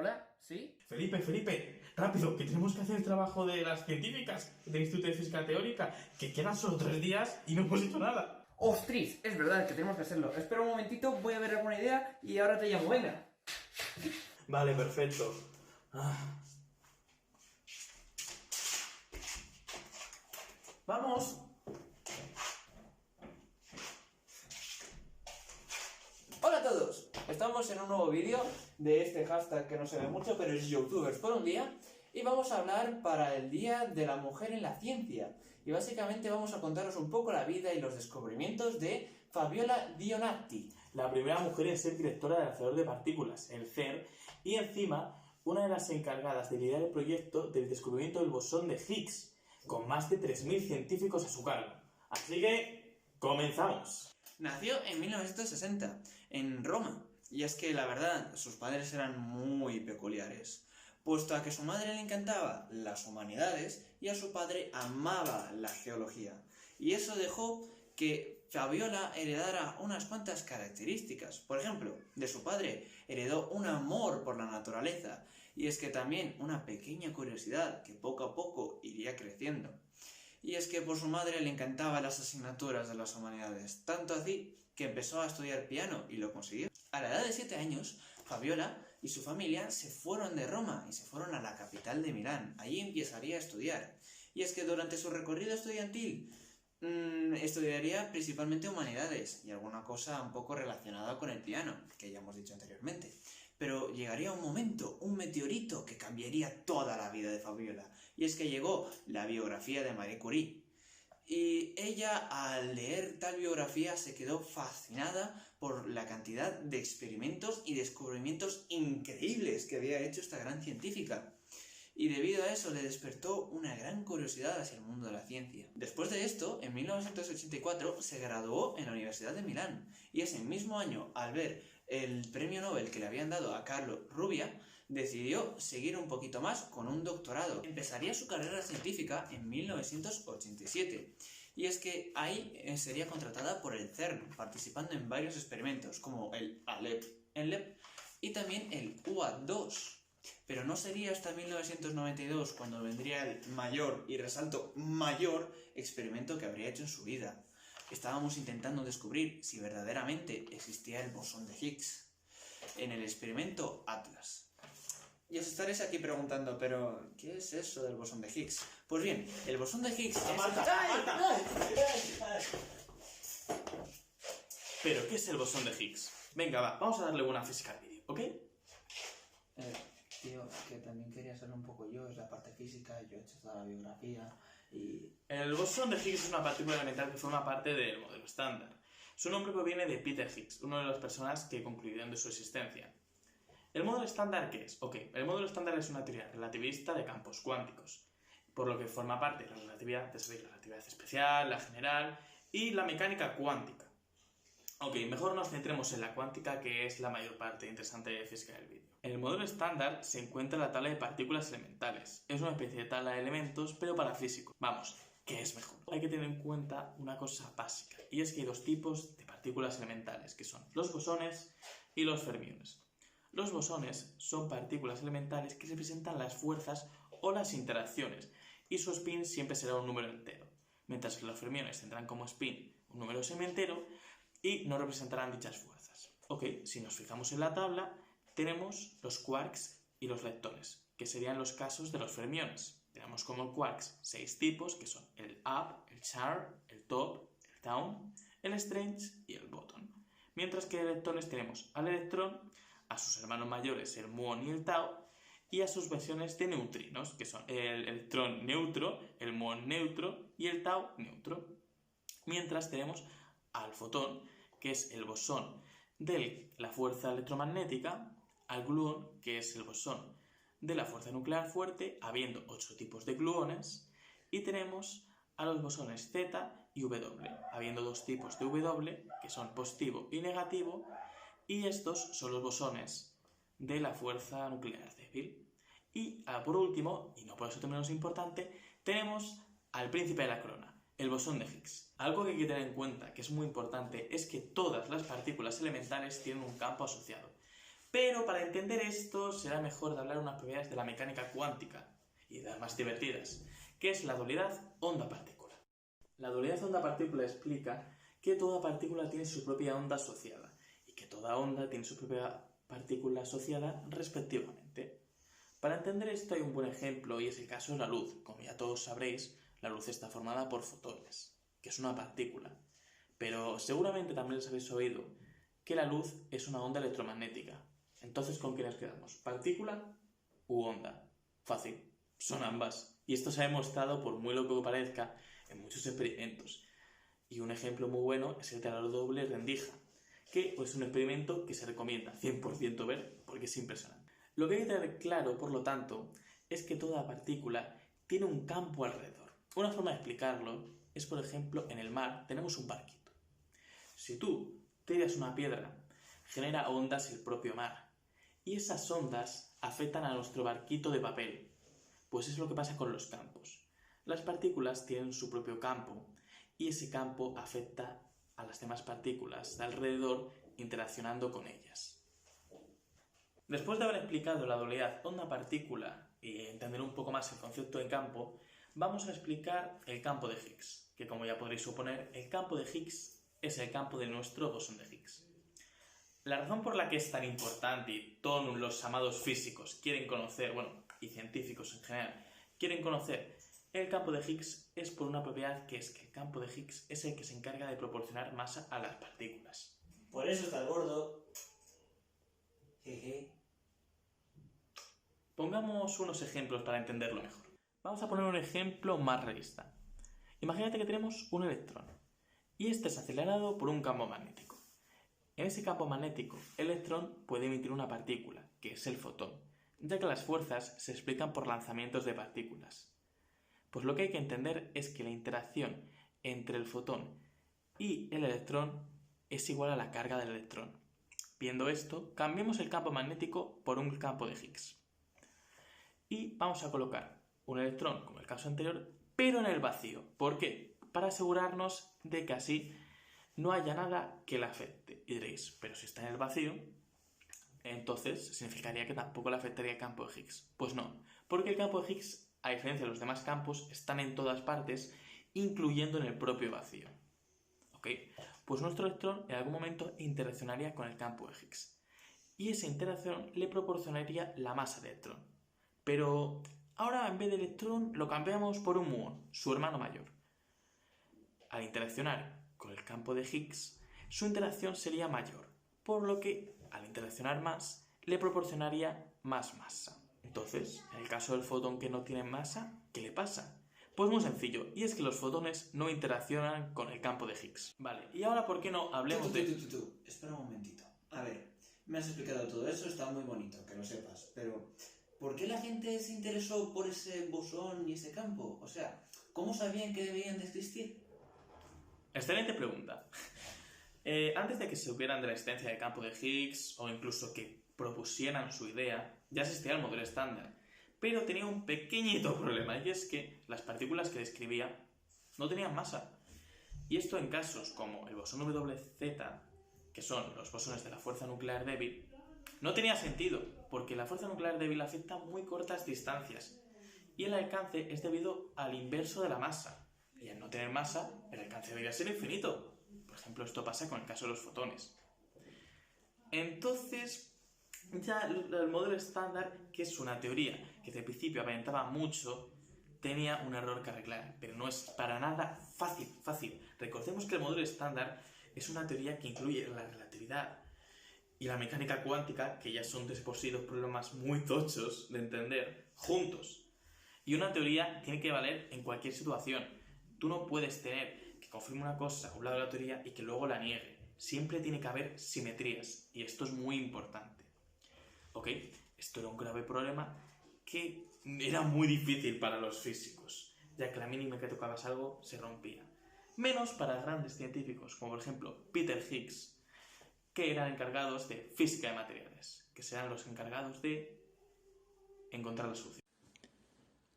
¿Hola? ¿Sí? Felipe, rápido, que tenemos que hacer el trabajo de las científicas del Instituto de Física Teórica, que quedan solo 3 días y no hemos hecho nada. ¡Ostras! Es verdad que tenemos que hacerlo. Espera un momentito, voy a ver alguna idea y ahora te llamo, venga. Vale, perfecto. ¡Vamos! Hola a todos, estamos en un nuevo vídeo de este hashtag que no se ve mucho, pero es Youtubers por un día. Y vamos a hablar para el Día de la Mujer en la Ciencia. Y básicamente vamos a contaros un poco la vida y los descubrimientos de Fabiola Dionati. La primera mujer en ser directora del acelerador de partículas, el CERN, y encima una de las encargadas de liderar el proyecto del descubrimiento del bosón de Higgs, con más de 3.000 científicos a su cargo. Así que, ¡comenzamos! Nació en 1960, en Roma. Y es que, la verdad, sus padres eran muy peculiares, puesto a que a su madre le encantaba las humanidades y a su padre amaba la geología. Y eso dejó que Fabiola heredara unas cuantas características. Por ejemplo, de su padre heredó un amor por la naturaleza, y es que también una pequeña curiosidad que poco a poco iría creciendo. Y es que por su madre le encantaban las asignaturas de las humanidades, tanto así que empezó a estudiar piano y lo consiguió. A la edad de 7 años, Fabiola y su familia se fueron de Roma y se fueron a la capital de Milán. Allí empezaría a estudiar. Y es que durante su recorrido estudiantil estudiaría principalmente humanidades y alguna cosa un poco relacionada con el piano, que ya hemos dicho anteriormente. Pero llegaría un momento, un meteorito, que cambiaría toda la vida de Fabiola. Y es que llegó la biografía de Marie Curie. Y ella, al leer tal biografía, se quedó fascinada por la cantidad de experimentos y descubrimientos increíbles que había hecho esta gran científica. Y debido a eso le despertó una gran curiosidad hacia el mundo de la ciencia. Después de esto, en 1984, se graduó en la Universidad de Milán. Y ese mismo año, al ver el premio Nobel que le habían dado a Carlo Rubbia, decidió seguir un poquito más con un doctorado. Empezaría su carrera científica en 1987. Y es que ahí sería contratada por el CERN, participando en varios experimentos, como el ALEP y también el UA2. Pero no sería hasta 1992 cuando vendría el mayor, y resalto mayor, experimento que habría hecho en su vida. Estábamos intentando descubrir si verdaderamente existía el bosón de Higgs en el experimento Atlas. Y os estaréis aquí preguntando, pero ¿qué es eso del bosón de Higgs? Pues bien, el bosón de Higgs es... ¿Pero qué es el bosón de Higgs? Venga, vamos a darle una física al vídeo, ¿ok? Tío, que también quería saber un poco yo, es la parte física, yo he hecho toda la biografía y... El bosón de Higgs es una partícula elemental que forma parte del modelo estándar. Su nombre proviene de Peter Higgs, una de las personas que concluyeron de su existencia. ¿El modelo estándar qué es? Ok, el modelo estándar es una teoría relativista de campos cuánticos, por lo que forma parte de la relatividad, la relatividad especial, la general y la mecánica cuántica. Ok, mejor nos centremos en la cuántica, que es la mayor parte interesante de física del vídeo. En el modelo estándar se encuentra la tabla de partículas elementales. Es una especie de tabla de elementos, pero para físicos. Vamos, ¿qué es mejor? Hay que tener en cuenta una cosa básica, y es que hay dos tipos de partículas elementales, que son los bosones y los fermiones. Los bosones son partículas elementales que representan las fuerzas o las interacciones, y su spin siempre será un número entero, mientras que los fermiones tendrán como spin un número semientero y no representarán dichas fuerzas. Ok, si nos fijamos en la tabla, tenemos los quarks y los leptones, que serían los casos de los fermiones. Tenemos como quarks 6 tipos, que son el up, el sharp, el top, el down, el strange y el bottom. Mientras que de leptones tenemos al electrón, a sus hermanos mayores el muón y el tau, y a sus versiones de neutrinos, que son el electrón neutro, el muón neutro y el tau neutro. Mientras tenemos al fotón, que es el bosón de la fuerza electromagnética, al gluón, que es el bosón de la fuerza nuclear fuerte, habiendo 8 tipos de gluones, y tenemos a los bosones Z y W, habiendo 2 tipos de W, que son positivo y negativo, y estos son los bosones de la fuerza nuclear débil. Y por último, y no por eso menos importante, tenemos al príncipe de la corona, el bosón de Higgs. Algo que hay que tener en cuenta, que es muy importante, es que todas las partículas elementales tienen un campo asociado. Pero para entender esto será mejor de hablar de unas propiedades de la mecánica cuántica y de las más divertidas, que es la dualidad onda-partícula. La dualidad onda-partícula explica que toda partícula tiene su propia onda asociada y que toda onda tiene su propia partícula asociada respectivamente. Para entender esto hay un buen ejemplo y es el caso de la luz. Como ya todos sabréis, la luz está formada por fotones, que es una partícula. Pero seguramente también les habéis oído que la luz es una onda electromagnética. Entonces, ¿con qué nos quedamos? ¿Partícula u onda? Fácil, son ambas. Y esto se ha demostrado, por muy loco que parezca, en muchos experimentos. Y un ejemplo muy bueno es el de la doble rendija, que es un experimento que se recomienda 100% ver porque es impresionante. Lo que hay que tener claro, por lo tanto, es que toda partícula tiene un campo alrededor. Una forma de explicarlo es, por ejemplo, en el mar tenemos un barquito. Si tú tiras una piedra, genera ondas el propio mar. Y esas ondas afectan a nuestro barquito de papel. Pues es lo que pasa con los campos. Las partículas tienen su propio campo y ese campo afecta a las demás partículas de alrededor interaccionando con ellas. Después de haber explicado la dualidad onda-partícula y entender un poco más el concepto de campo, vamos a explicar el campo de Higgs, que como ya podréis suponer, el campo de Higgs es el campo de nuestro bosón de Higgs. La razón por la que es tan importante y todos los amados físicos quieren conocer, y científicos en general, quieren conocer el campo de Higgs es por una propiedad que es que el campo de Higgs es el que se encarga de proporcionar masa a las partículas. Por eso está el gordo. Jeje. Pongamos unos ejemplos para entenderlo mejor. Vamos a poner un ejemplo más realista. Imagínate que tenemos un electrón y este es acelerado por un campo magnético. En ese campo magnético, el electrón puede emitir una partícula, que es el fotón, ya que las fuerzas se explican por lanzamientos de partículas. Pues lo que hay que entender es que la interacción entre el fotón y el electrón es igual a la carga del electrón. Viendo esto, cambiamos el campo magnético por un campo de Higgs. Y vamos a colocar un electrón, como el caso anterior, pero en el vacío. ¿Por qué? Para asegurarnos de que así no haya nada que le afecte. Y diréis, pero si está en el vacío, entonces significaría que tampoco le afectaría el campo de Higgs. Pues no, porque el campo de Higgs, a diferencia de los demás campos, están en todas partes, incluyendo en el propio vacío. ¿Ok? Pues nuestro electrón en algún momento interaccionaría con el campo de Higgs. Y esa interacción le proporcionaría la masa del electrón. Pero ahora en vez de electrón lo cambiamos por un muón, su hermano mayor. Al interaccionar con el campo de Higgs, su interacción sería mayor, por lo que al interaccionar más, le proporcionaría más masa. Entonces, en el caso del fotón que no tiene masa, ¿qué le pasa? Pues muy sencillo, y es que los fotones no interaccionan con el campo de Higgs. Vale, y ahora ¿por qué no hablemos de...? Espera un momentito. A ver, me has explicado todo eso, está muy bonito, que lo sepas, pero ¿por qué la gente se interesó por ese bosón y ese campo? O sea, ¿cómo sabían que debían de existir? Excelente pregunta. Antes de que se supieran de la existencia del campo de Higgs o incluso que propusieran su idea, ya existía el modelo estándar, pero tenía un pequeñito problema y es que las partículas que describía no tenían masa. Y esto en casos como el bosón WZ, que son los bosones de la fuerza nuclear débil, no tenía sentido, porque la fuerza nuclear débil afecta muy cortas distancias y el alcance es debido al inverso de la masa. Y al no tener masa, el alcance debería ser infinito. Por ejemplo, esto pasa con el caso de los fotones. Entonces, ya el modelo estándar, que es una teoría que desde el principio aparentaba mucho, tenía un error que arreglar, pero no es para nada fácil. Recordemos que el modelo estándar es una teoría que incluye la relatividad y la mecánica cuántica, que ya son de por sí dos problemas muy tochos de entender, juntos. Y una teoría tiene que valer en cualquier situación. Tú no puedes tener que confirme una cosa a un lado de la teoría y que luego la niegue. Siempre tiene que haber simetrías, y esto es muy importante. ¿Ok? Esto era un grave problema que era muy difícil para los físicos, ya que la mínima que tocabas algo se rompía. Menos para grandes científicos, como por ejemplo Peter Higgs, que eran encargados de física de materiales, que serán los encargados de encontrar la solución.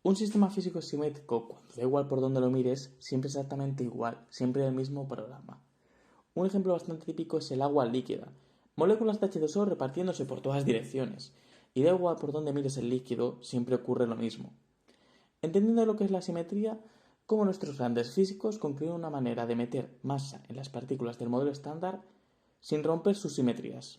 Un sistema físico simétrico, cuando da igual por donde lo mires, siempre exactamente igual, siempre el mismo programa. Un ejemplo bastante típico es el agua líquida. Moléculas de H2O repartiéndose por todas direcciones, y da igual por dónde mires el líquido, siempre ocurre lo mismo. Entendiendo lo que es la simetría, como nuestros grandes físicos concluyen una manera de meter masa en las partículas del modelo estándar sin romper sus simetrías.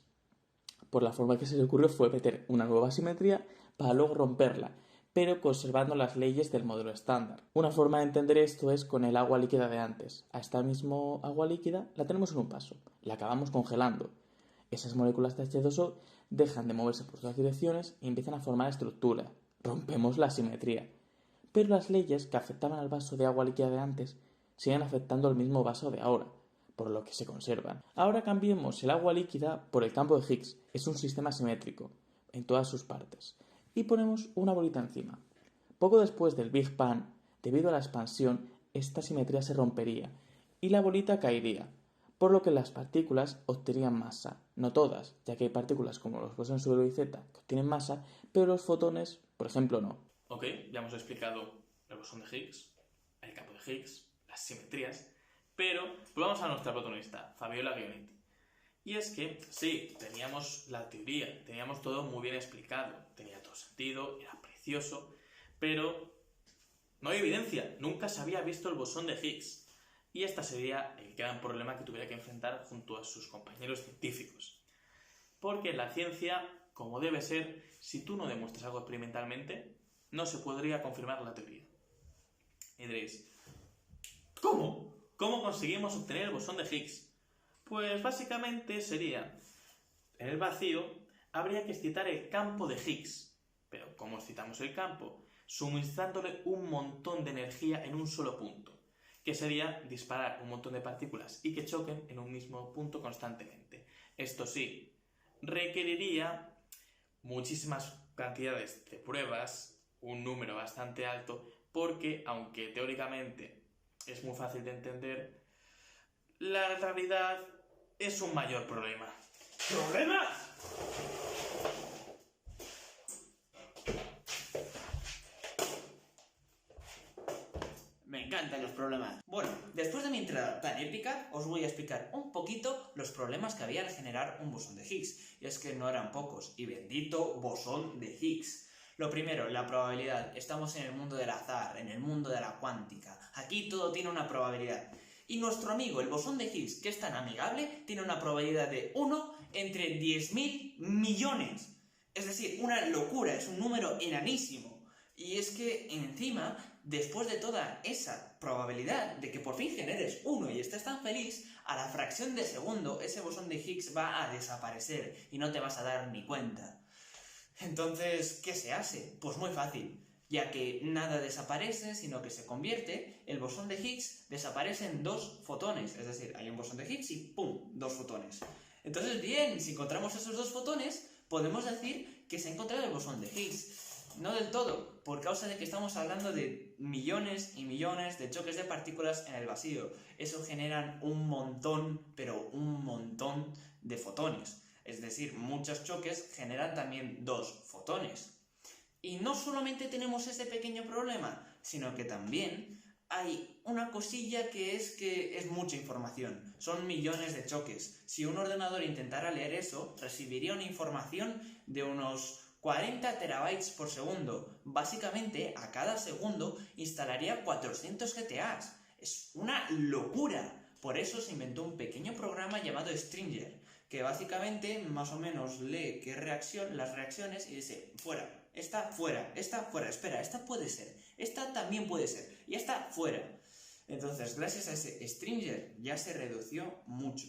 Por la forma que se les ocurrió fue meter una nueva simetría para luego romperla, pero conservando las leyes del modelo estándar. Una forma de entender esto es con el agua líquida de antes. A esta misma agua líquida la tenemos en un vaso, la acabamos congelando. Esas moléculas de H2O dejan de moverse por todas direcciones y empiezan a formar estructura. Rompemos la simetría. Pero las leyes que afectaban al vaso de agua líquida de antes siguen afectando al mismo vaso de ahora, por lo que se conservan. Ahora cambiemos el agua líquida por el campo de Higgs. Es un sistema simétrico en todas sus partes. Y ponemos una bolita encima. Poco después del Big Bang, debido a la expansión, esta simetría se rompería y la bolita caería, por lo que las partículas obtendrían masa. No todas, ya que hay partículas como los bosones W y Z que obtienen masa, pero los fotones, por ejemplo, no. Ok, ya hemos explicado el bosón de Higgs, el campo de Higgs, las simetrías, pero volvamos a nuestra protagonista, Fabiola Guionetti. Y es que, sí, teníamos la teoría, teníamos todo muy bien explicado, tenía todo sentido, era precioso, pero no hay evidencia, nunca se había visto el bosón de Higgs. Y este sería el gran problema que tuviera que enfrentar junto a sus compañeros científicos. Porque la ciencia, como debe ser, si tú no demuestras algo experimentalmente, no se podría confirmar la teoría. Y diréis, ¿cómo? ¿Cómo conseguimos obtener el bosón de Higgs? Pues básicamente sería, en el vacío, habría que excitar el campo de Higgs. Pero ¿cómo excitamos el campo? Suministrándole un montón de energía en un solo punto, que sería disparar un montón de partículas y que choquen en un mismo punto constantemente. Esto sí, requeriría muchísimas cantidades de pruebas, un número bastante alto, porque aunque teóricamente es muy fácil de entender, la realidad es un mayor problema. ¿Problemas? Me encantan los problemas. Bueno, después de mi entrada tan épica, os voy a explicar un poquito los problemas que había al generar un bosón de Higgs. Y es que no eran pocos, y bendito bosón de Higgs. Lo primero, la probabilidad. Estamos en el mundo del azar, en el mundo de la cuántica. Aquí todo tiene una probabilidad. Y nuestro amigo, el bosón de Higgs, que es tan amigable, tiene una probabilidad de 1 entre 10.000 millones. Es decir, una locura, es un número enanísimo. Y es que encima, después de toda esa probabilidad de que por fin generes uno y estés tan feliz, a la fracción de segundo ese bosón de Higgs va a desaparecer y no te vas a dar ni cuenta. Entonces, ¿qué se hace? Pues muy fácil, ya que nada desaparece, sino que se convierte, el bosón de Higgs desaparece en dos fotones, es decir, hay un bosón de Higgs y ¡pum!, dos fotones. Entonces, bien, si encontramos esos dos fotones, podemos decir que se ha encontrado el bosón de Higgs. No del todo, por causa de que estamos hablando de millones y millones de choques de partículas en el vacío. Eso generan un montón, pero un montón de fotones. Es decir, muchos choques generan también dos fotones. Y no solamente tenemos ese pequeño problema, sino que también hay una cosilla que es mucha información. Son millones de choques. Si un ordenador intentara leer eso, recibiría una información de unos 40 terabytes por segundo. Básicamente, a cada segundo instalaría 400 GTAs. Es una locura. Por eso se inventó un pequeño programa llamado Stringer, que básicamente más o menos lee las reacciones y dice, fuera, esta fuera, espera, esta puede ser, esta también puede ser, y esta fuera. Entonces, gracias a ese Stringer ya se redució mucho.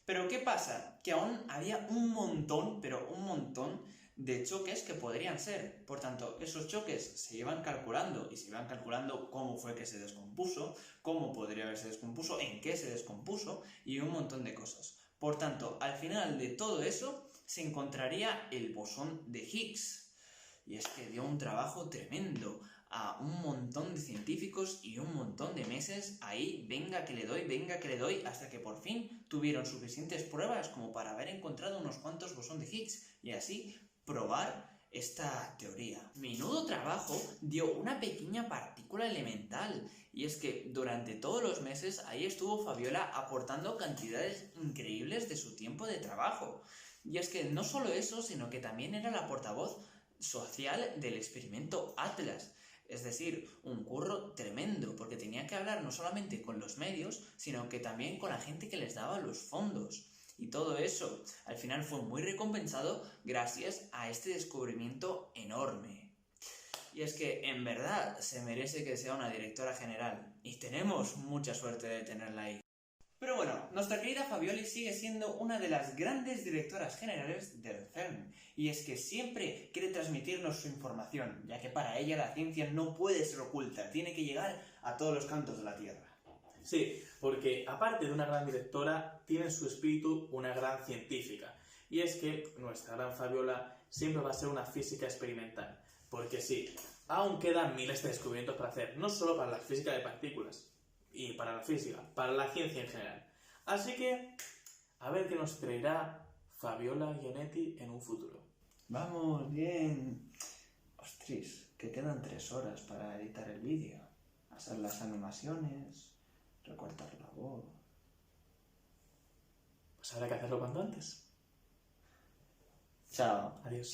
Pero ¿qué pasa? Que aún había un montón, pero un montón de choques que podrían ser. Por tanto, esos choques se iban calculando y se iban calculando cómo fue que se descompuso, cómo podría haberse descompuso, en qué se descompuso y un montón de cosas. Por tanto, al final de todo eso se encontraría el bosón de Higgs. Y es que dio un trabajo tremendo a un montón de científicos y un montón de meses ahí, venga que le doy, hasta que por fin tuvieron suficientes pruebas como para haber encontrado unos cuantos bosón de Higgs y así probar esta teoría. Menudo trabajo dio una pequeña partícula elemental, y es que durante todos los meses ahí estuvo Fabiola aportando cantidades increíbles de su tiempo de trabajo. Y es que no solo eso, sino que también era la portavoz social del experimento Atlas. Es decir, un curro tremendo, porque tenía que hablar no solamente con los medios, sino que también con la gente que les daba los fondos. Y todo eso, al final fue muy recompensado gracias a este descubrimiento enorme. Y es que, en verdad, se merece que sea una directora general. Y tenemos mucha suerte de tenerla ahí. Pero bueno, nuestra querida Fabioli sigue siendo una de las grandes directoras generales del CERN. Y es que siempre quiere transmitirnos su información, ya que para ella la ciencia no puede ser oculta, tiene que llegar a todos los cantos de la Tierra. Sí, porque aparte de una gran directora, tiene en su espíritu una gran científica. Y es que nuestra gran Fabiola siempre va a ser una física experimental. Porque sí, aún quedan miles de descubrimientos para hacer, no solo para la física de partículas y para la física, para la ciencia en general. Así que, a ver qué nos traerá Fabiola Gianetti en un futuro. Vamos, bien. Ostras, que quedan 3 horas para editar el vídeo, hacer las animaciones, recortar la voz. Pues habrá que hacerlo cuanto antes. Chao. Adiós.